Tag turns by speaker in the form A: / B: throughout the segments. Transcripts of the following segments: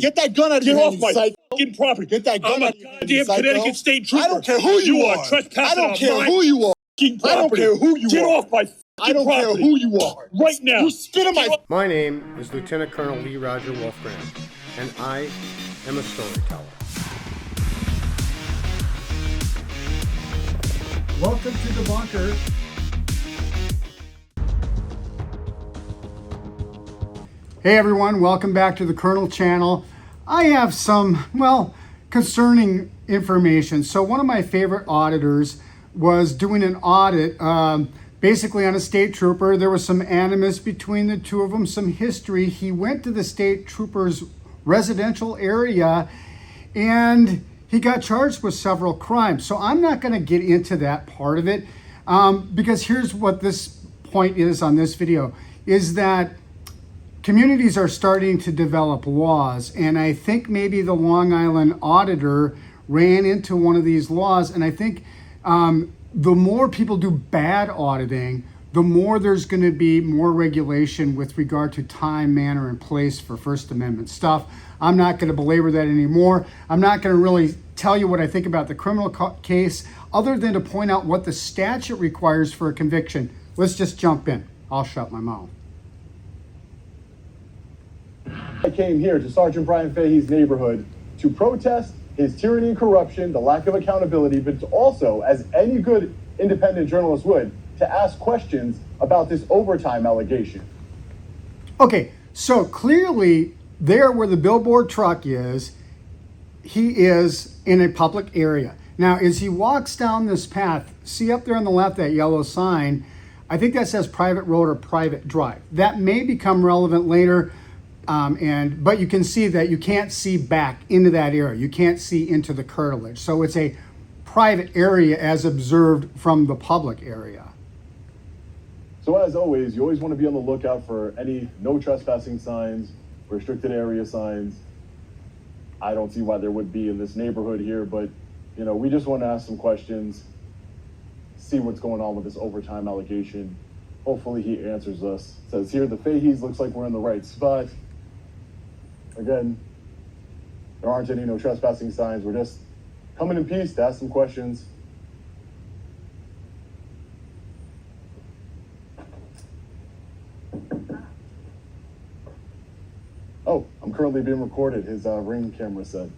A: Get that gun out of your hand,
B: Get off my
A: fucking property. Get that gun out of your hand,
B: goddamn Connecticut State Trooper.
A: I don't care who you are.
B: Trespassing
A: I don't
B: on
A: care
B: my
A: who you are.
B: fucking property.
A: I don't care who you
B: Get
A: are.
B: off my
A: I don't care
B: property.
A: who you are.
B: Right now.
A: You spit in my...
C: My name is Lieutenant Colonel Lee Roger Wolfgram, and I am a storyteller. Welcome to the bunker. Hey everyone, welcome back to the Colonel channel. I have some, concerning information. So one of my favorite auditors was doing an audit basically on a state trooper. There was some animus between the two of them, some history. He went to the state trooper's residential area and he got charged with several crimes. So I'm not going to get into that part of it because here's what this point is on this video, is that communities are starting to develop laws, and I think maybe the Long Island auditor ran into one of these laws, and I think the more people do bad auditing, the more there's going to be more regulation with regard to time, manner, and place for First Amendment stuff. I'm not going to belabor that anymore. I'm not going to really tell you what I think about the criminal case, other than to point out what the statute requires for a conviction. Let's just jump in. I'll shut my mouth.
D: I came here to Sergeant Brian Fahey's neighborhood to protest his tyranny and corruption, the lack of accountability, but also, as any good independent journalist would, to ask questions about this overtime allegation.
C: Okay, so clearly there where the billboard truck is, he is in a public area. Now, as he walks down this path, see up there on the left, that yellow sign, I think that says private road or private drive. That may become relevant later. But you can see that you can't see back into that area. You can't see into the curtilage. So it's a private area as observed from the public area.
D: So as always, you always want to be on the lookout for any no trespassing signs, restricted area signs. I don't see why there would be in this neighborhood here, but we just want to ask some questions, see what's going on with this overtime allegation. Hopefully he answers us. It says here, the Faheys, looks like we're in the right spot. Again, there aren't any no trespassing signs. We're just coming in peace to ask some questions. Oh, I'm currently being recorded, his Ring camera said.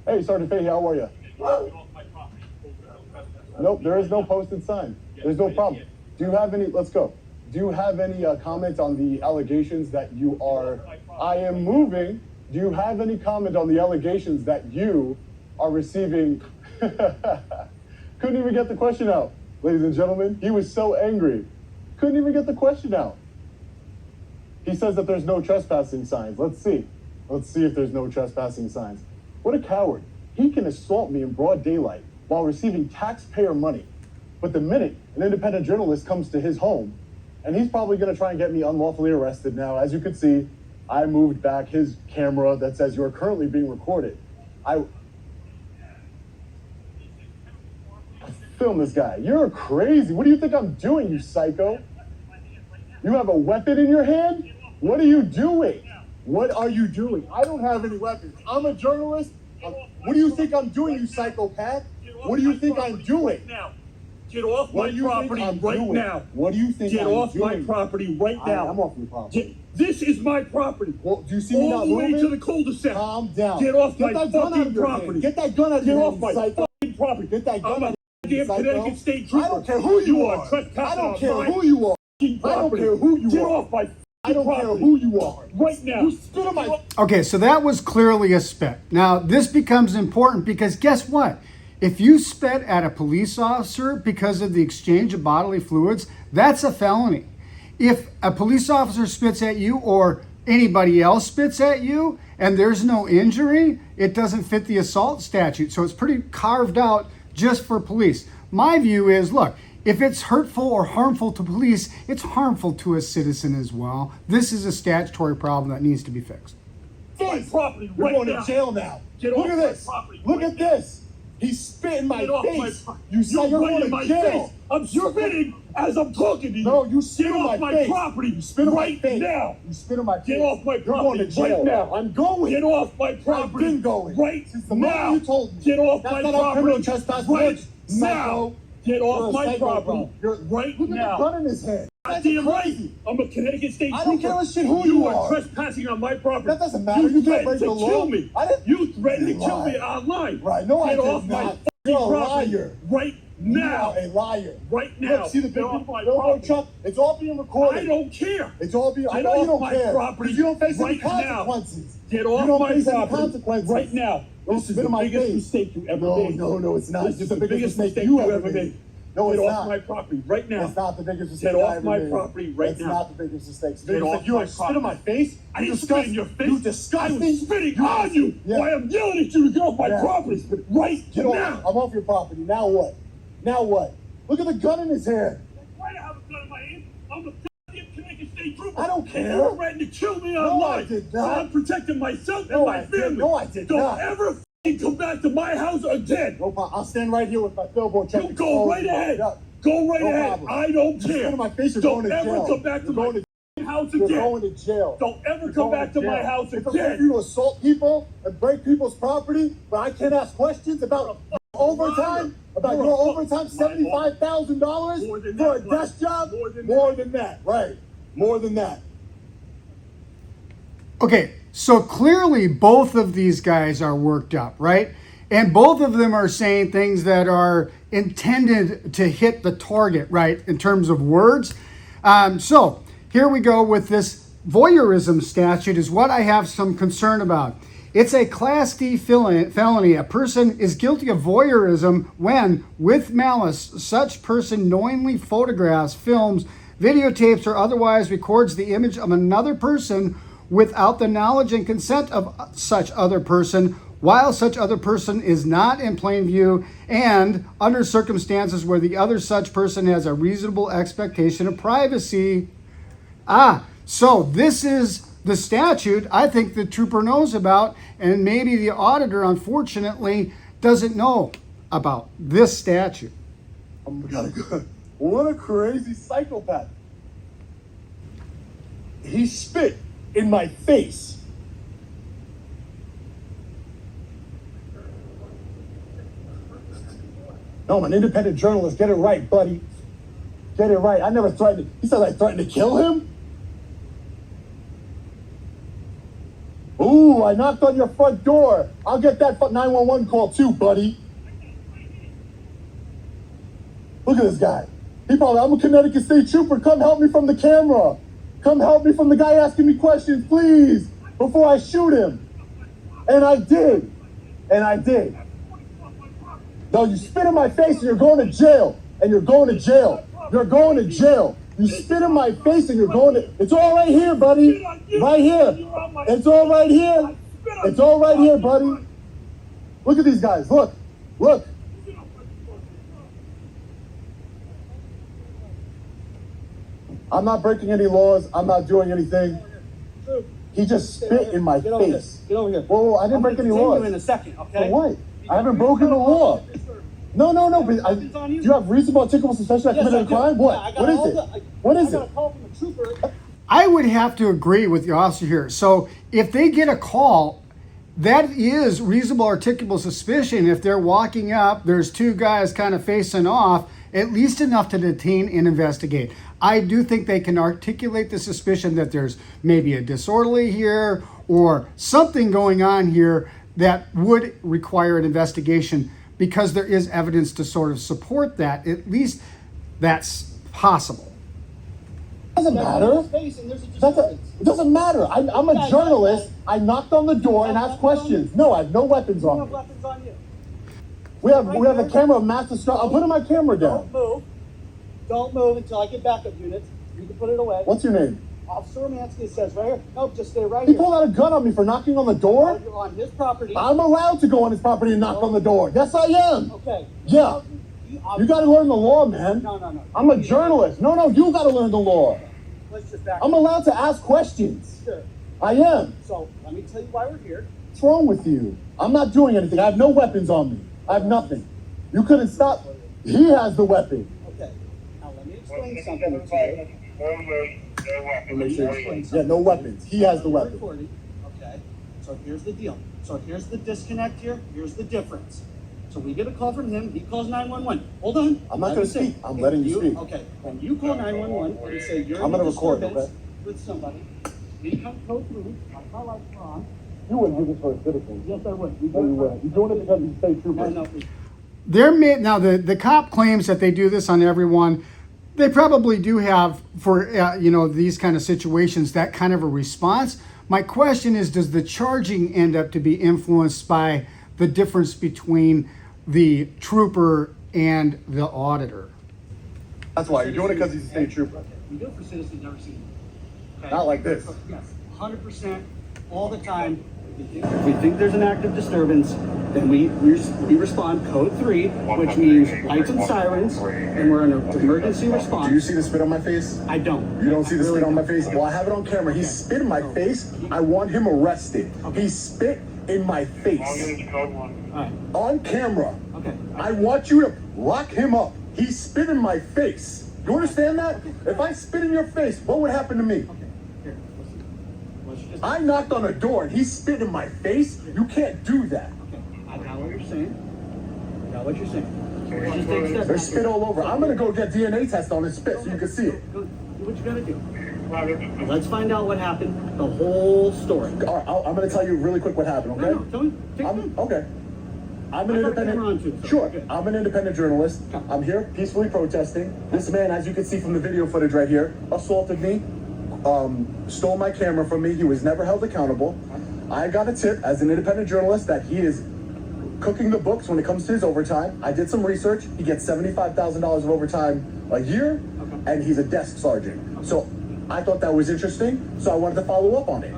D: Hey, Sergeant Fahey, how are you? Nope, there is no posted sign. There's no problem. Do you have any, let's go. Do you have any comment on the allegations that you are, I am moving. Do you have any comment on the allegations that you are receiving? Couldn't even get the question out, ladies and gentlemen. He was so angry. Couldn't even get the question out. He says that there's no trespassing signs. Let's see. Let's see if there's no trespassing signs. What a coward. He can assault me in broad daylight while receiving taxpayer money. But the minute an independent journalist comes to his home, and he's probably going to try and get me unlawfully arrested now. As you can see, I moved back his camera that says you're currently being recorded. I film this guy. You're crazy. What do you think I'm doing, you psycho? You have a weapon in your hand? What are you doing? What are you doing? I don't have any weapons. I'm a journalist. What do you think I'm doing, you psychopath? What do you think I'm doing?
B: Get off my property right now.
D: What do you think
B: Get off my property right now.
D: I'm off your property.
B: This is my property.
D: Well, do you see me not moving?
B: All the way to the cul-de-sac.
D: Calm down.
B: Get off my fucking property.
D: Get that gun out of your hand.
B: Get off my fucking property.
D: Get that gun out of
B: your hand. Connecticut State Trooper.
D: I don't care who you are.
B: I
D: don't care who you are. I don't care who you are.
B: Get off my
D: I don't care who you are.
B: Right now.
D: You spit on my...
C: Okay, so that was clearly a spit. Now, this becomes important because guess what? If you spit at a police officer because of the exchange of bodily fluids, that's a felony. If a police officer spits at you or anybody else spits at you and there's no injury, it doesn't fit the assault statute. So it's pretty carved out just for police. My view is, look, if it's hurtful or harmful to police, it's harmful to a citizen as well. This is a statutory problem that needs to be fixed.
B: My property
D: You're
B: right
D: going
B: now.
D: to jail now.
B: Get
D: Look
B: off
D: at
B: my
D: this.
B: property
D: Look
B: right
D: at
B: now.
D: this. He spit in my
B: Get off my
D: face.
B: property.
D: You said you're
B: right
D: going
B: in my
D: to jail.
B: face. I'm spitting as I'm talking to you.
D: No, you spit
B: Get
D: in
B: off
D: my
B: my
D: face.
B: property.
D: You spit in my
B: right
D: face.
B: now.
D: You spit in my face.
B: Get off my
D: You're going
B: property
D: to jail.
B: right now.
D: I'm going.
B: Get off my property.
D: I've been going.
B: Right
D: Since the
B: now.
D: moment you told me.
B: Get off
D: That's
B: my
D: not how
B: property.
D: criminal trespass
B: right
D: works, psycho.
B: now. Get
D: You're
B: off
D: a
B: my
D: psycho,
B: property.
D: bro.
B: Right
D: Look at
B: now.
D: the gun in his hand. That's
B: Damn right.
D: crazy.
B: I'm a Connecticut State
D: I
B: Trooper.
D: don't give a shit who you are.
B: Trespassing on my property.
D: That doesn't matter. You can't
B: threatened
D: break
B: to
D: the law.
B: kill me.
D: I didn't-
B: You threatened to
D: You
B: kill me
D: lied.
B: online.
D: Right. No, I
B: Get
D: did
B: off my
D: not.
B: fucking
D: You're a
B: property.
D: liar.
B: Right now.
D: You are a liar.
B: Right now.
D: Look, see the
B: Get
D: big
B: off my
D: billboard
B: property.
D: truck? It's all being recorded.
B: I don't care.
D: It's all being. I
B: Get
D: know you
B: off
D: don't
B: my
D: care.
B: property
D: 'Cause you don't face any
B: right now.
D: consequences.
B: Get
D: You
B: off
D: don't
B: my
D: face any
B: property
D: consequences.
B: right now.
D: Don't
B: This is
D: spit
B: the
D: in my
B: biggest
D: face.
B: mistake you ever
D: No,
B: made.
D: no, it's not.
B: This is the biggest mistake
D: you
B: you ever made.
D: No,
B: Get
D: it's
B: off
D: not.
B: my property right now.
D: It's not the biggest mistake
B: Get
D: I
B: off
D: ever
B: my
D: made.
B: property right
D: it's
B: now.
D: not the biggest mistake. It's the
B: Get
D: biggest
B: off
D: mistake. You
B: my
D: like spit in my face?
B: I
D: You
B: didn't spit in your face.
D: You
B: I
D: disgusting.
B: was spitting on you.
D: Yeah.
B: Why I'm yelling at you to get off my
D: Yeah.
B: property right
D: Get
B: now.
D: off. I'm off your property. Now what? Now what? Look at the gun in his hand.
B: Why do I have a gun in my hand? I'm a goddamn Connecticut State Trooper.
D: I don't care.
B: You threatened to kill me
D: No,
B: online.
D: I did
B: So
D: not.
B: I'm protecting myself
D: No,
B: and my
D: I did-
B: family.
D: no, I did
B: Don't
D: not.
B: ever f***ing come back to my house again.
D: No problem. I'll stand right here with my billboard truck.
B: You go right ahead.
D: Yeah.
B: Go right
D: No
B: ahead.
D: problem.
B: I don't
D: You spit
B: care.
D: in my face, you're
B: Don't
D: going to
B: ever
D: jail.
B: come back to
D: You're
B: my
D: going to-
B: f***ing house
D: You're
B: again.
D: going to jail.
B: Don't ever
D: You're
B: come
D: going
B: back to my
D: jail.
B: house
D: It's okay for
B: again.
D: you to assault people and break people's property, but I can't ask questions about overtime, about
B: You're a
D: your
B: fuck-
D: overtime, $75,000
B: More than
D: for a
B: that,
D: desk job?
B: More than
D: that, right. More than that.
C: Okay, so clearly both of these guys are worked up, right? And both of them are saying things that are intended to hit the target, right, in terms of words. So here we go with this voyeurism statute is what I have some concern about. It's a Class D felony. A person is guilty of voyeurism when, with malice, such person knowingly photographs, films, videotapes, or otherwise records the image of another person without the knowledge and consent of such other person, while such other person is not in plain view and under circumstances where the other such person has a reasonable expectation of privacy. So this is the statute I think the trooper knows about, and maybe the auditor, unfortunately, doesn't know about this statute.
D: Oh my God. What a crazy psychopath. He spit in my face. No, I'm an independent journalist. Get it right, buddy. Get it right. I never threatened. He said I threatened to kill him? Ooh, I knocked on your front door. I'll get that 911 call too, buddy. Look at this guy. He probably, I'm a Connecticut State Trooper. Come help me from the camera. Come help me from the guy asking me questions, please, before I shoot him. And I did. And I did. No, you spit in my face and you're going to jail. And you're going to jail. You're going to jail. You spit in my face and you're going to... It's all right here, buddy. Right here. It's all right here. It's all right here, buddy. Look at these guys. Look. Look. I'm not breaking any laws. I'm not doing anything. He just spit in my face.
E: Get over here.
D: Whoa, I didn't break any laws.
E: In a second, okay?
D: For what? I haven't broken the law. No. But do you have reasonable articulable suspicion I committed a crime? What? What is it? What is
E: I got
D: it?
E: a call from a trooper.
C: I would have to agree with the officer here. So if they get a call, that is reasonable articulable suspicion. If they're walking up, there's two guys kind of facing off, at least enough to detain and investigate. I do think they can articulate the suspicion that there's maybe a disorderly here or something going on here that would require an investigation, because there is evidence to sort of support that. At least that's possible.
D: Doesn't matter. It doesn't matter. I'm a journalist. I knocked on the door and asked questions. No, I have no weapons
E: You
D: on
E: have
D: me.
E: weapons on you.
D: We have a camera of mass destruction. I'm putting my camera down.
E: Don't move. Don't move until I get backup units. You can put it away.
D: What's your name?
E: Officer Romansky says right here. Nope, just stay right
D: He
E: here.
D: pulled out a gun on me for knocking on the door.
E: You're on his property.
D: I'm allowed to go on his property and knock on the door. Yes, I am.
E: Okay.
D: Yeah. You got to learn the law, man.
E: No.
D: I'm a journalist. No, you got to learn the law.
E: Let's just back
D: I'm
E: up.
D: allowed to ask questions.
E: Sure.
D: I am.
E: So let me tell you why we're here.
D: What's wrong with you? I'm not doing anything. I have no weapons on me. I have nothing. You couldn't stop. He has the weapon.
E: Okay. Now let me explain something to you.
D: Make sure you explain. Yeah, no weapons. He has the weapon.
E: Recording. Okay. So here's the deal. So here's the disconnect here. Here's the difference. So we get a call from him. He calls 911. Hold on.
D: I'm not
E: Let
D: gonna
E: me say,
D: speak. I'm letting you speak.
E: Okay. When you call 911 and you say you're
D: I'm
E: in a
D: gonna record,
E: disturbance
D: okay?
E: with somebody, we come code through. My lights are on.
D: You wouldn't do this for a citizen.
E: Yes, I would.
D: No, you wouldn't. You're doing it because he's a state trooper.
E: No.
C: Now the cop claims that they do this on everyone. They probably do have for these kind of situations that kind of a response. My question is, does the charging end up to be influenced by the difference between the trooper and the auditor?
D: That's why. You're doing it because he's a state trooper.
E: We do it for citizens never seen. Okay?
D: Not like this.
E: Yes, 100%, all the time. If we think there's an active disturbance, then we respond code 3, which means lights and sirens, and we're in an emergency response.
D: Do you see the spit on my face?
E: I don't.
D: You don't see the
E: I really
D: spit on my
E: don't.
D: face? Well, I have it on camera. He spit in my face. I want him arrested. He spit in my face.
E: All right,
D: On camera.
E: okay.
D: I want you to lock him up. He spit in my face. You understand that? If I spit in your face, what would happen to me?
E: Okay, here, listen. Let's just...
D: I knocked on a door and he spit in my face. You can't do that.
E: Okay, I got what you're saying. I got what you're saying. So let's just take a step
D: There's
E: back.
D: spit all over. I'm gonna go get DNA test on his spit so you can see it.
E: Go, do what you gotta do. Let's find out what happened, the whole story.
D: All right, I'm gonna tell you really quick what happened, okay?
E: No, tell me. Take
D: I'm,
E: time.
D: okay. I'm an
E: I got a camera on
D: independent.
E: too, so
D: Sure,
E: we're good.
D: I'm an independent journalist. I'm here peacefully protesting. This man, as you can see from the video footage right here, assaulted me, stole my camera from me. He was never held accountable. I got a tip as an independent journalist that he is cooking the books when it comes to his overtime. I did some research. He gets $75,000 of overtime a year, and he's a desk sergeant. So I thought that was interesting, so I wanted to follow up on it.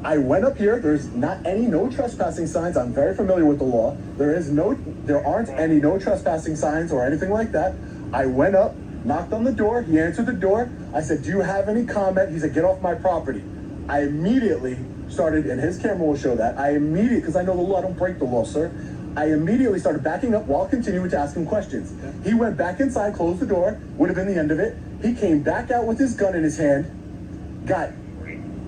D: I went up here. There's no trespassing signs. I'm very familiar with the law. There aren't any no trespassing signs or anything like that. I went up, knocked on the door. He answered the door. I said, "Do you have any comment?" He said, "Get off my property." I immediately started, and his camera will show that. Because I know the law, I don't break the law, sir. I immediately started backing up while continuing to ask him questions. He went back inside, closed the door, would have been the end of it. He came back out with his gun in his hand, got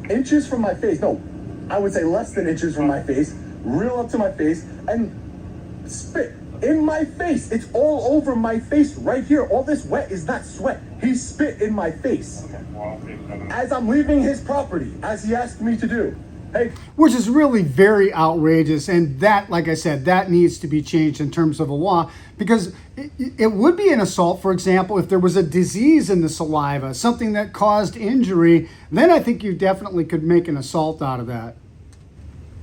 D: inches from my face, no, I would say less than inches from my face, real up to my face, and spit in my face. It's all over my face right here. All this wet is not sweat. He spit in my face as I'm leaving his property, as he asked me to do. Hey,
C: Which is really very outrageous, and that, like I said, that needs to be changed in terms of the law, because it would be an assault, for example, if there was a disease in the saliva, something that caused injury, then I think you definitely could make an assault out of that.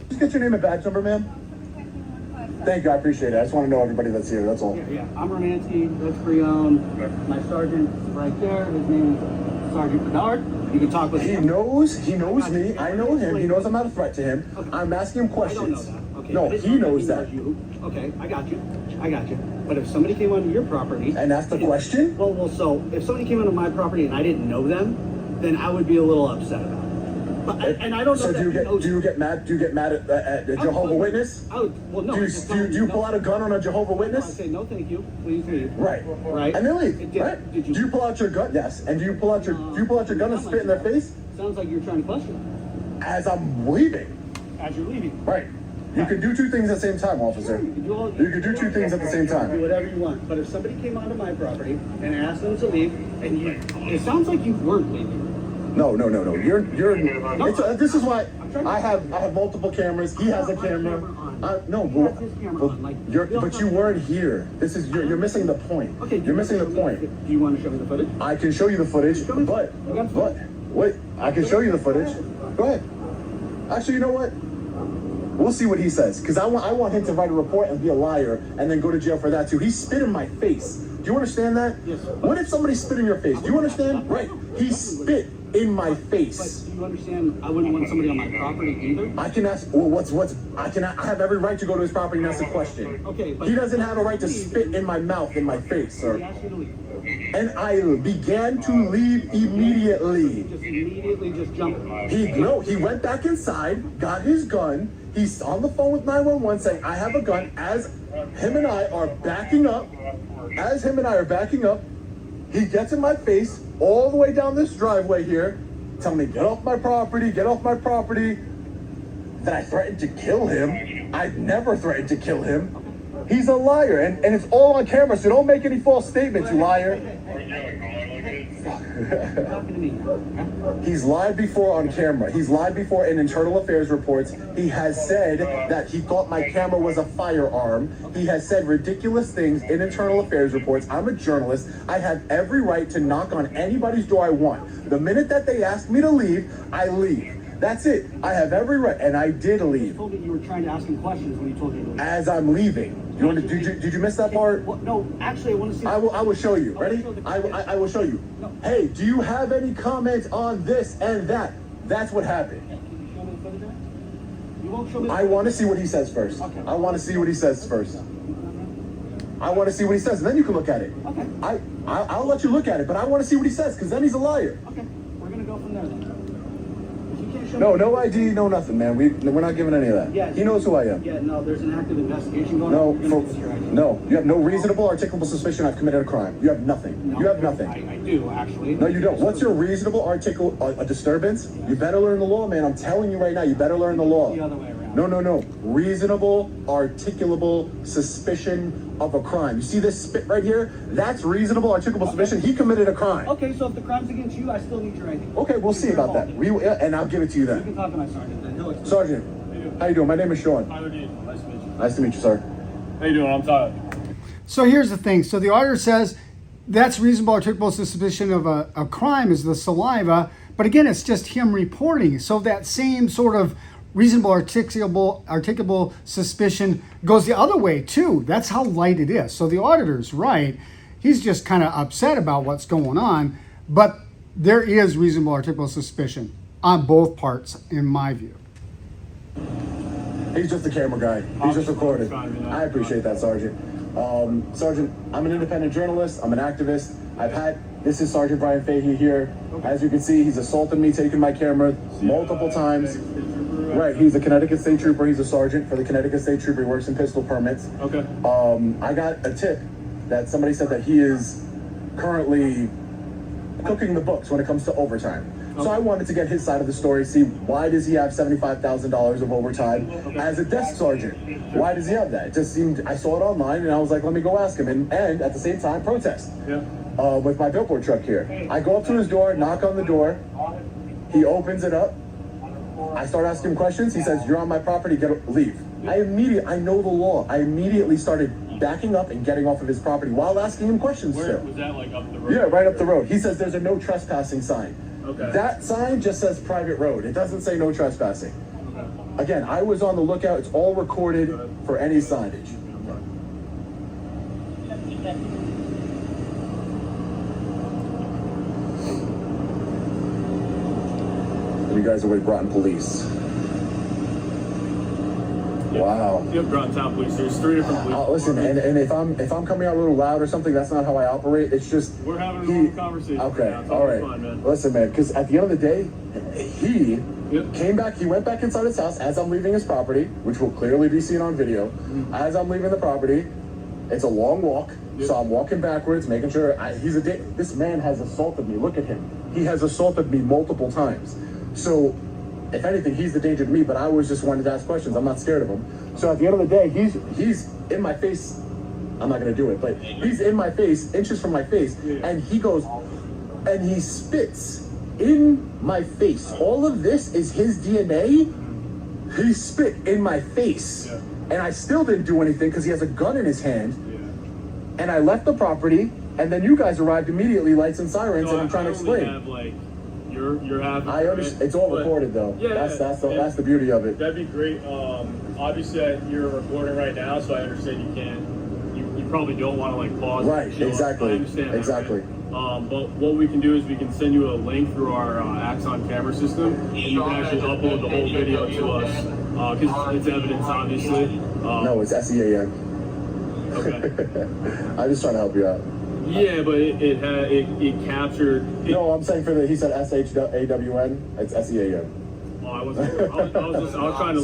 D: just get your name and badge number, ma'am. Thank you, I appreciate it. I just want to know everybody that's here, that's all.
E: Yeah, I'm Romansky, that's Brion. My sergeant right there, his name is Sergeant Bernard. You can talk with
D: He
E: him.
D: knows me, I know him, he knows I'm not a threat to him.
E: Okay.
D: I'm asking him
E: I don't know
D: questions.
E: that. Okay.
D: No,
E: I didn't
D: he
E: know
D: knows that.
E: you. Okay, I got you. But if somebody came onto your property
D: And asked a question?
E: Well, so if somebody came onto my property and I didn't know them, then I would be a little upset about it. But and I don't know
D: So
E: that
D: do
E: he knows
D: you get mad at a Jehovah Witness?
E: I would, well, no.
D: Do you pull out a gun on a Jehovah
E: I
D: Witness?
E: say no, thank you. Please leave.
D: Right.
E: Right.
D: And then leave,
E: Did-
D: right?
E: did you-
D: Do you pull out your gun? Yes. And do you pull out your gun and spit in their face?
E: Sounds like you're trying to question
D: As I'm leaving.
E: as you're leaving.
D: Right. You can do two things at the same time, officer.
E: You can do all-
D: You can do two things at the same
E: Do
D: time.
E: whatever you want. But if somebody came onto my property and asked them to leave, and it sounds like you weren't leaving.
D: No. This is why I have multiple cameras. He has a camera. No,
E: He has his camera on, like,
D: but you weren't here. You're missing the point.
E: Okay.
D: You're missing the point.
E: Do you want to show me the footage?
D: I can show you the footage,
E: Show me.
D: but
E: I got footage.
D: wait, I can show you the footage. Go ahead. Actually, you know what? We'll see what he says, because I want him to write a report and be a liar and then go to jail for that too. He spit in my face. Do you understand that?
E: Yes, sir.
D: What if somebody spit in your face? Do you understand? Right. He spit in my
E: But
D: face.
E: do you understand? I wouldn't want somebody on my property either.
D: I can ask. Well, I have every right to go to his property and ask a question.
E: Okay, but
D: He doesn't have a right to spit in my mouth, in my face,
E: He
D: sir.
E: asked you to leave.
D: And I began to leave immediately.
E: Just immediately just jump.
D: He went back inside, got his gun. He's on the phone with 911 saying, "I have a gun," as Him and I are backing up. As him and I are backing up, he gets in my face all the way down this driveway here, telling me, get off my property, get off my property. That I threatened to kill him. I've never threatened to kill him. He's a liar, and it's all on camera, so don't make any false statements, you liar. He's lied before on camera. He's lied before in internal affairs reports. He has said that he thought my camera was a firearm. He has said ridiculous things in internal affairs reports. I'm a journalist. I have every right to knock on anybody's door I want. The minute that they ask me to leave, I leave. That's it. I have every right, and I did leave.
E: You told me you were trying to ask him questions when he told you to leave.
D: As I'm leaving. You want to, did you miss that part?
E: Well, no, actually, I want to see.
D: I will show you. Ready? I will show you.
E: No.
D: Hey, do you have any comment on this and that? That's what happened.
E: Can you show me the footage of it? You won't show me the
D: I want to see what he says first.
E: Okay.
D: I want to see what he says first. I want to see what he says, and then you can look at it.
E: Okay.
D: I'll let you look at it, but I want to see what he says, because then he's a liar.
E: Okay, we're going to go from there then. If you can't show
D: No,
E: me-
D: no ID, no nothing, man. We're not giving any of that.
E: Yeah.
D: He knows who I am.
E: Yeah, no, there's an active investigation going
D: No,
E: on. You're gonna get your ID.
D: no, you have no reasonable, articulable suspicion I've committed a crime. You have nothing.
E: No,
D: You have nothing.
E: I do, actually.
D: No, you don't. What's your reasonable a disturbance? You better learn the law, man. I'm telling you right now, you better learn the law.
E: The other way around.
D: No. Reasonable, articulable suspicion of a crime. You see this spit right here? That's reasonable, articulable suspicion. He committed a crime.
E: Okay, so if the crime's against you, I still need your ID.
D: Okay, we'll see about that. And I'll give it to you
E: You
D: then.
E: can talk to my sergeant then. He'll explain.
D: Sergeant, how you doing? My name is Sean.
B: Tyler Dean, nice to meet you.
D: Nice to meet you, sir.
B: How you doing? I'm Tyler.
C: So here's the thing. So the auditor says that's reasonable, articulable suspicion of a crime is the saliva. But again, it's just him reporting. So that same sort of reasonable, articulable suspicion goes the other way too. That's how light it is. So the auditor's right. He's just kind of upset about what's going on. But there is reasonable, articulable suspicion on both parts, in my view.
D: He's just a camera guy. He's just recording. I appreciate that, Sergeant. Sergeant, I'm an independent journalist. I'm an activist. This is Sergeant Brian Fahey here. As you can see, he's assaulted me, taken my camera multiple times. Right, he's a Connecticut State Trooper. He's a sergeant for the Connecticut State Trooper. He works in pistol permits.
B: Okay.
D: I got a tip that somebody said that he is currently cooking the books when it comes to overtime. So I wanted to get his side of the story, see why does he have $75,000 of overtime as a desk sergeant? Why does he have that? It just seemed, I saw it online and I was like, let me go ask him and at the same time protest with my billboard truck here. I go up to his door, knock on the door. He opens it up. I start asking him questions. He says, you're on my property, leave. I know the law. I immediately started backing up and getting off of his property while asking him questions
B: Where
D: still.
B: was that, like up the road?
D: Yeah, right up the road. He says there's a no trespassing sign.
B: Okay.
D: That sign just says private road. It doesn't say no trespassing.
B: Okay.
D: Again, I was on the lookout. It's all recorded for any signage. You guys are with Groton Police. Wow.
B: Yep, Groton Town Police. There's 3 different police.
D: Listen, and if I'm coming out a little loud or something, that's not how I operate. It's just
B: We're having a normal conversation.
D: Okay,
B: Right now. It's
D: all right.
B: fine, man.
D: Listen, man, because at the end of the day, he
B: Yep.
D: came back. He went back inside his house as I'm leaving his property, which will clearly be seen on video. As I'm leaving the property, it's a long walk, so I'm walking backwards, making sure this man has assaulted me. Look at him. He has assaulted me multiple times. So, if anything, he's the danger to me, but I was just wanted to ask questions. I'm not scared of him. So at the end of the day, he's in my face. I'm not gonna do it, but he's in my face, inches from my face, and he goes, and he spits in my face. All of this is his DNA. He spit in my face, and I still didn't do anything because he has a gun in his hand. And I left the property, and then you guys arrived immediately, lights and sirens, and I'm trying to explain.
B: You're having.
D: I understand. It's all recorded, though.
B: Yeah,
D: that's the beauty of it.
B: That'd be great. Obviously, you're recording right now, so I understand you can't. You probably don't want to like pause.
D: Right. Exactly.
B: I understand that,
D: Exactly.
B: right? But what we can do is we can send you a link through our Axon camera system, and you can actually upload the whole video to us because it's evidence, obviously.
D: No, it's SEAN.
B: Okay.
D: I'm just trying to help you out.
B: Yeah, but it captured.
D: No, I'm saying he said SHAWN. It's SEAN.
B: Oh, I wasn't. I was trying to.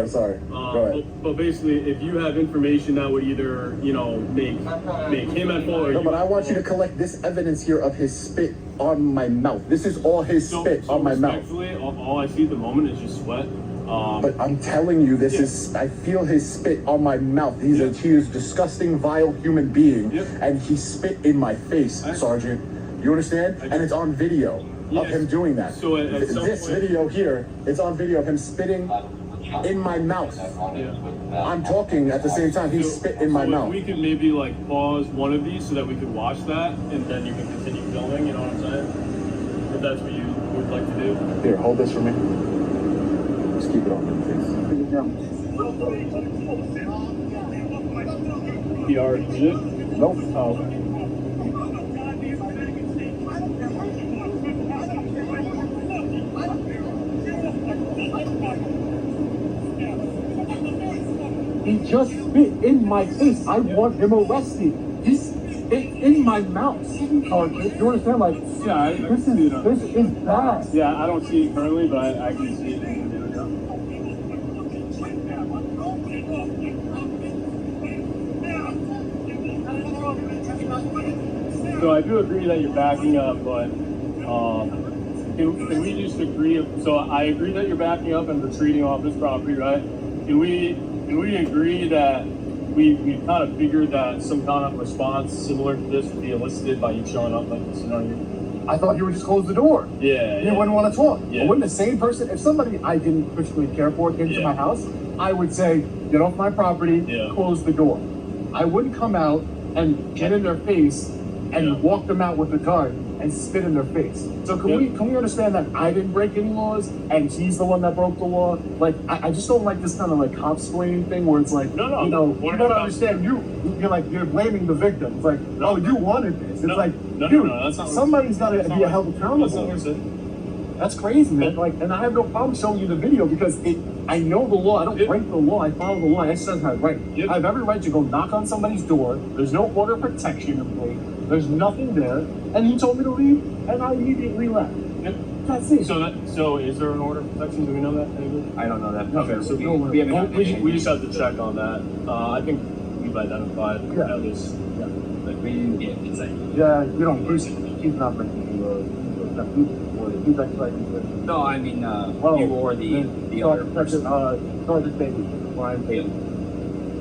D: Sorry. Go ahead.
B: But basically, if you have information that would either, make him at fault, or
D: No, but I want you to collect this evidence here of his spit on my mouth. This is all his spit on my mouth.
B: Respectfully, all I see at the moment is just sweat.
D: But I'm telling you, this is, I feel his spit on my mouth. He is a disgusting, vile human being, and he spit in my face, Sergeant. You understand? And it's on video of him doing that.
B: So at some
D: this
B: point,
D: video here, it's on video of him spitting in my mouth.
B: yeah.
D: I'm talking at the same time, he spit in my
B: If
D: mouth.
B: we could maybe pause one of these so that we could watch that, and then you can continue filming. You know what I'm saying? If that's what you would like to do.
D: Here, hold this for me. Just keep it on, please.
B: He already did it?
D: Nope.
B: Oh, okay.
F: He just spit in my face. I want him arrested. He spit in my mouth. You understand?
B: Yeah,
F: This is bad.
B: Yeah, I don't see it currently, but I can see it. So I do agree that you're backing up, but can we just agree? So I agree that you're backing up and retreating off this property, right? Can we agree that we kind of figured that some kind of response similar to this would be elicited by you showing up like this? You know what I mean?
F: I thought you would just close the door.
B: Yeah.
F: You wouldn't want to talk.
B: Yeah.
F: But wouldn't the same person, if somebody I didn't particularly care for came to my house, I would say, get off my property, close the door. I wouldn't come out and get in their face and walk them out with a gun and spit in their face. So can we understand that I didn't break any laws and he's the one that broke the law? Like I just don't like this kind of cop splaining thing where it's like,
B: No.
F: you gotta understand you're blaming the victim. It's like, oh, you wanted this. It's dude,
B: that's not
F: somebody's gotta be held accountable. That's crazy, man. And I have no problem showing you the video because I know the law. I don't break the law. I follow the law. I exercise my right. I have every right to go knock on somebody's door. There's no order of protection in place. There's nothing there. And he told me to leave, and I immediately left. That's it.
B: So is there an order of protection? Do we know that?
E: I don't know that.
B: Okay, so we just have to check on that. I think we've identified at least.
E: But we didn't get insight.
F: Yeah, he's not breaking the law. He's like,
E: No, I mean, you or the other person.
F: Sergeant Fahey, Brian Fahey.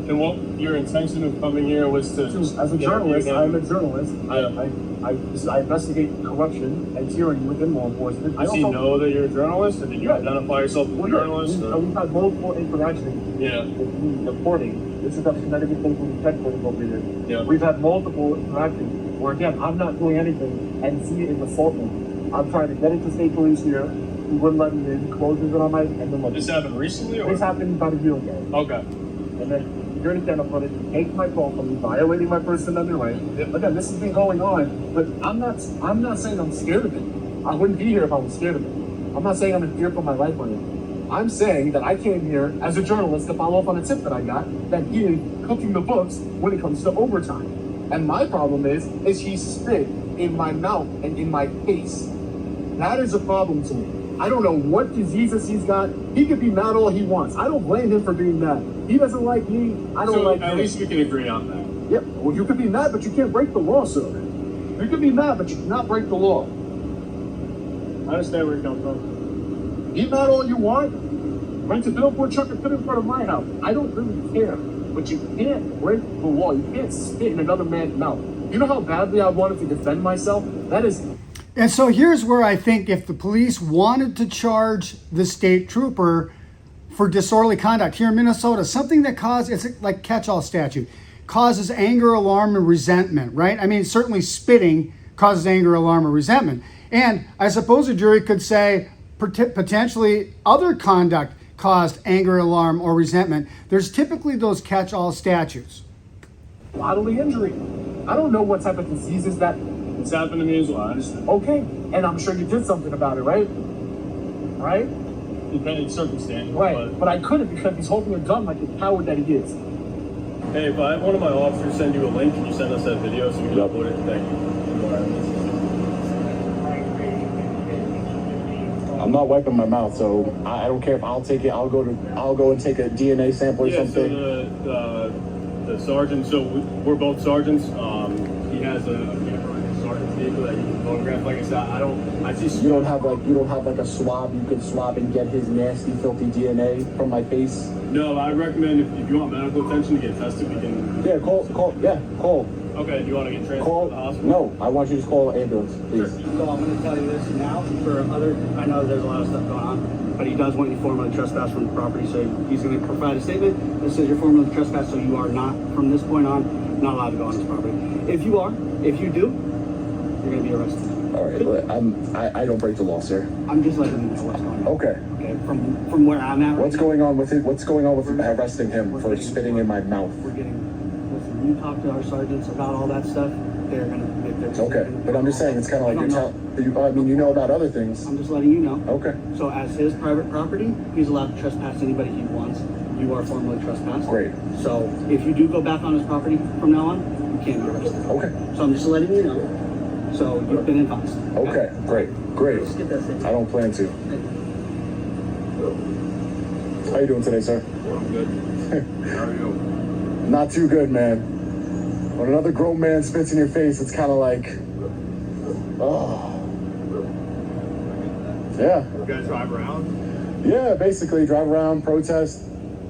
B: And what your intention of coming here was to...
F: As a journalist, I'm a journalist. I investigate corruption and tyranny within law enforcement.
B: Does he know that you're a journalist, or did you identify yourself as a journalist?
F: We've had multiple interactions with me reporting. This is the Connecticut State Headquarters over here.
B: Yeah.
F: We've had multiple interactions where, again, I'm not doing anything and he is assaulting. I'm trying to get into state police here. He wouldn't let me in, closes it on my... And then
B: This happened recently, or...?
F: This happened about a year ago.
B: Okay.
F: And then security camera footage takes my phone from me, violating my First Amendment right. Again, this has been going on, but I'm not saying I'm scared of it. I wouldn't be here if I was scared of it. I'm not saying I'm in fear for my life on it. I'm saying that I came here as a journalist to follow up on a tip that I got that he is cooking the books when it comes to overtime. And my problem is he spit in my mouth and in my face. That is a problem to me. I don't know what diseases he's got. He could be mad all he wants. I don't blame him for being mad. He doesn't like me. I don't like him.
B: At least we can agree on that.
F: Yep. Well, you could be mad, but you can't break the law, sir. You could be mad, but you cannot break the law.
B: I understand where you're coming from.
F: Be mad all you want. Rent a billboard truck and put it in front of my house. I don't really care. But you can't break the law. You can't spit in another man's mouth. You know how badly I wanted to defend myself? That is...
C: And so here's where I think if the police wanted to charge the state trooper for disorderly conduct here in Minnesota, something that causes, it's like catch-all statute, causes anger, alarm, and resentment, right? I mean, certainly spitting causes anger, alarm, or resentment. And I suppose a jury could say potentially other conduct caused anger, alarm, or resentment. There's typically those catch-all statutes.
F: Bodily injury. I don't know what type of diseases that...
B: It's happened to me as well, I understand.
F: Okay, and I'm sure you did something about it, right? Right?
B: Depending circumstance.
F: Right, but I couldn't because he's holding a gun like the coward that he is.
B: Hey, if I have one of my officers send you a link, can you send us that video so we can upload it? Thank you.
D: I'm not wiping my mouth, so I don't care if I'll take it. I'll go and take a DNA sample or
B: Yeah,
D: something.
B: so the sergeant, so we're both sergeants. He has a camera in his sergeant's vehicle that you can photograph. Like I said,
D: You don't have like a swab you can swab and get his nasty, filthy DNA from my face.
B: No, I recommend if you want medical attention to get tested, we can.
D: Yeah, call.
B: Okay, do you want to get transported to the hospital?
D: No, I want you to just call an ambulance, please.
E: So I'm going to tell you this now for other, I know there's a lot of stuff going on, but he does want you formally trespass from the property, so he's going to provide a statement that says you're formally trespassed, so you are not, from this point on, not allowed to go on this property. If you do, you're going to be arrested.
D: All right, but I don't break the law, sir.
E: I'm just letting you know what's going on.
D: Okay.
E: Okay, from where I'm at.
D: What's going on with it? What's going on with arresting him for spitting in my mouth?
E: Listen, you talk to our sergeants about all that stuff, they're going to make their decision.
D: Okay, but I'm just saying, it's kind of like you know about other things.
E: I'm just letting you know.
D: Okay.
E: So as his private property, he's allowed to trespass anybody he wants. You are formally trespassed.
D: Great.
E: So if you do go back on his property from now on, you can't be arrested.
D: Okay.
E: So I'm just letting you know. So you've been advised.
D: Okay, great.
E: Let's get that thing.
D: I don't plan to. How you doing today, sir?
B: I'm good. How are you?
D: Not too good, man. When another grown man spits in your face, it's kind of like, oh. Yeah.
B: You guys drive around?
D: Yeah, basically drive around, protest,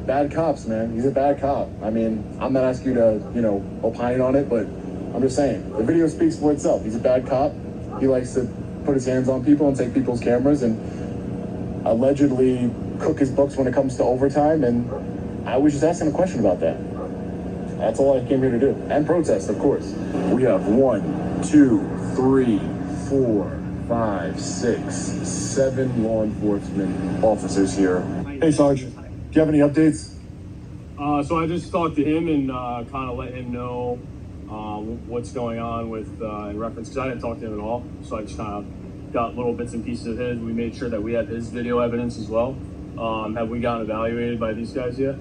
D: bad cops, man. He's a bad cop. I mean, I'm not asking you to, opine on it, but I'm just saying, the video speaks for itself. He's a bad cop. He likes to put his hands on people and take people's cameras and allegedly cook his books when it comes to overtime, and I was just asking a question about that. That's all I came here to do. And protest, of course. We have 1, 2, 3, 4, 5, 6, 7 law enforcement officers here. Hey, Sarge, do you have any updates?
B: So I just talked to him and kind of let him know what's going on with in reference, because I didn't talk to him at all. So I just kind of got little bits and pieces of his. We made sure that we had his video evidence as well. Have we gotten evaluated by these guys yet?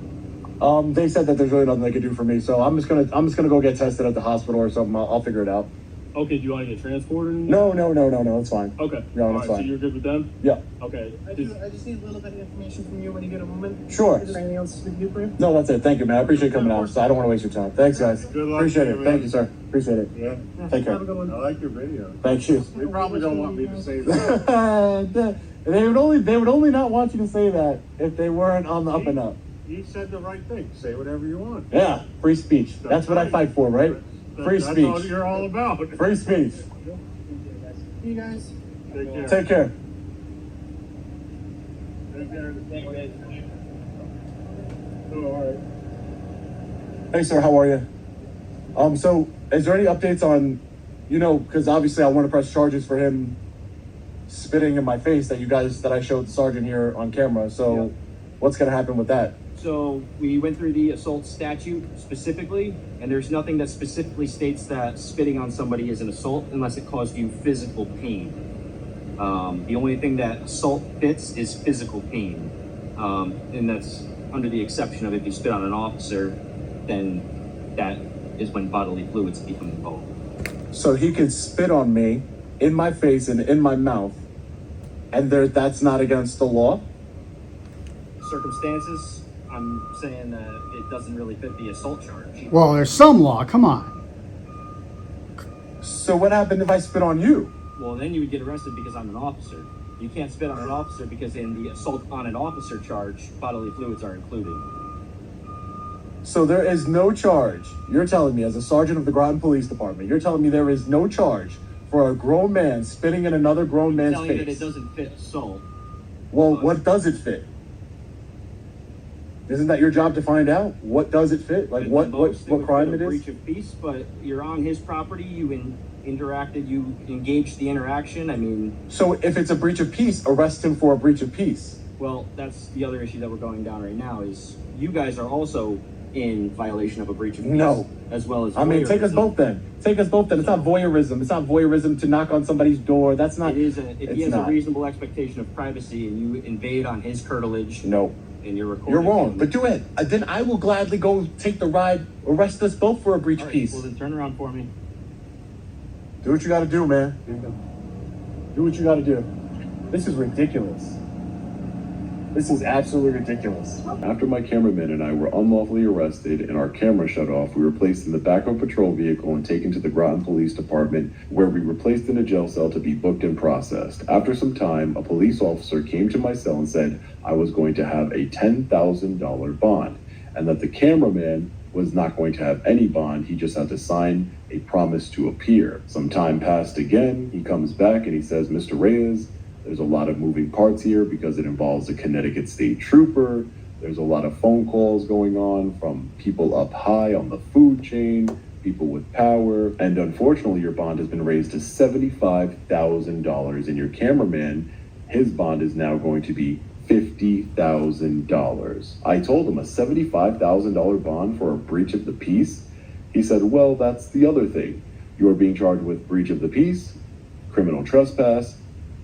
D: They said that there's really nothing they could do for me, so I'm just gonna go get tested at the hospital or something. I'll figure it out.
B: Okay, do you want to get transported?
D: No, it's fine.
B: Okay.
D: No,
B: All
D: it's
B: right, so
D: fine.
B: you're good with them?
D: Yeah.
B: Okay.
G: I just need a little bit of information from you when you get a moment.
D: Sure.
G: Is there anything else we can do for you?
D: No, that's it. Thank you, man. I appreciate you coming out. So I don't want to waste your time. Thanks, guys.
B: Good luck
D: Appreciate
B: to
D: it.
B: you,
D: Thank
B: man.
D: you, sir. Appreciate it.
B: Yeah.
D: Take care.
G: Have a good one.
B: I like your video.
D: Thank you.
B: They probably don't want me to say that.
D: They would only not want you to say that if they weren't on the up and up.
B: You said the right thing. Say whatever you want.
D: Yeah, free speech. That's what I fight for, right? Free
B: That's all
D: speech.
B: you're all about.
D: Free speech.
G: You guys.
B: Take care.
D: Take care.
B: Take care. Oh, all right.
D: Hey, sir, how are you? So is there any updates on, because obviously I want to press charges for him spitting in my face that I showed the sergeant here on camera. So
H: Yep.
D: what's going to happen with that?
H: So we went through the assault statute specifically, and there's nothing that specifically states that spitting on somebody is an assault unless it caused you physical pain. The only thing that assault fits is physical pain. And that's under the exception of if you spit on an officer, then that is when bodily fluids become involved.
D: So he could spit on me in my face and in my mouth, and that's not against the law?
H: Circumstances, I'm saying that it doesn't really fit the assault charge.
C: Well, there's some law. Come on.
D: So what happened if I spit on you?
H: Well, then you would get arrested because I'm an officer. You can't spit on an officer because in the assault on an officer charge, bodily fluids are included.
D: So there is no charge. You're telling me, as a sergeant of the Groton Police Department, you're telling me there is no charge for a grown man spitting in another grown man's
H: Telling you that it
D: face?
H: doesn't fit assault.
D: Well, what does it fit? Isn't that your job to find out? What does it fit? Like
H: At
D: what
H: the most,
D: what
H: would
D: crime
H: fit
D: it
H: a
D: is?
H: breach of peace, but you're on his property. You interacted. You engaged the interaction. I mean,
D: So if it's a breach of peace, arrest him for a breach of peace.
H: well, that's the other issue that we're going down right now. Is you guys are also in violation of a breach of peace.
D: No.
H: As well as
D: I mean, take us
H: voyeurism.
D: both then. Take us both then. It's not voyeurism. It's not voyeurism to knock on somebody's door. That's not.
H: It is if
D: it's
H: he has
D: not.
H: a reasonable expectation of privacy and you invade on his curtilage.
D: No.
H: And you're recording.
D: You're wrong,
H: him.
D: but do it. Then I will gladly go take the ride, arrest us both for a breach
H: All
D: of
H: right,
D: peace.
H: well then turn around for me.
D: Do what you gotta do, man. Do what you gotta do.
F: This is ridiculous. This is absolutely ridiculous.
I: After my cameraman and I were unlawfully arrested and our camera shut off, we were placed in the back of a patrol vehicle and taken to the Groton Police Department, where we were placed in a jail cell to be booked and processed. After some time, a police officer came to my cell and said I was going to have a $10,000 bond, and that the cameraman was not going to have any bond. He just had to sign a promise to appear. Some time passed again. He comes back and he says, Mr. Reyes, there's a lot of moving parts here because it involves a Connecticut state trooper. There's a lot of phone calls going on from people up high on the food chain, people with power. And unfortunately, your bond has been raised to $75,000. And your cameraman, his bond is now going to be $50,000. I told him a $75,000 bond for a breach of the peace. He said, well, that's the other thing. You are being charged with breach of the peace, criminal trespass,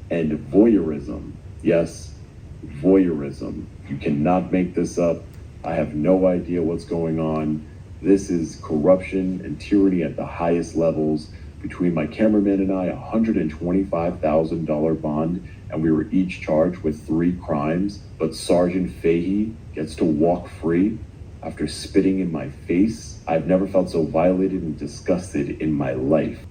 I: and voyeurism. Yes, voyeurism. You cannot make this up. I have no idea what's going on. This is corruption and tyranny at the highest levels. Between my cameraman and I, $125,000 bond, and we were each charged with 3 crimes. But Sergeant Fahey gets to walk free after spitting in my face. I've never felt so violated and disgusted in my life.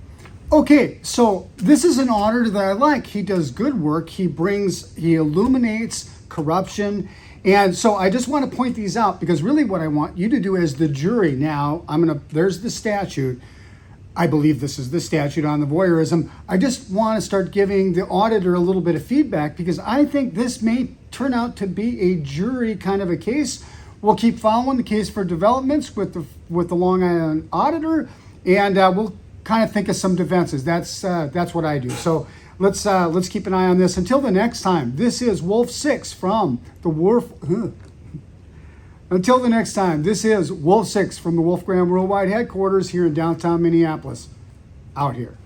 C: Okay, so this is an auditor that I like. He does good work. He illuminates corruption. And so I just want to point these out because really what I want you to do as the jury now, there's the statute. I believe this is the statute on the voyeurism. I just want to start giving the auditor a little bit of feedback because I think this may turn out to be a jury kind of a case. We'll keep following the case for developments with the Long Island auditor, and we'll kind of think of some defenses. That's what I do. So let's keep an eye on this. Until the next time, this is Wolf 6 from the Wolf. Until the next time, this is Wolf 6 from the Wolfgram Worldwide headquarters here in downtown Minneapolis. Out here.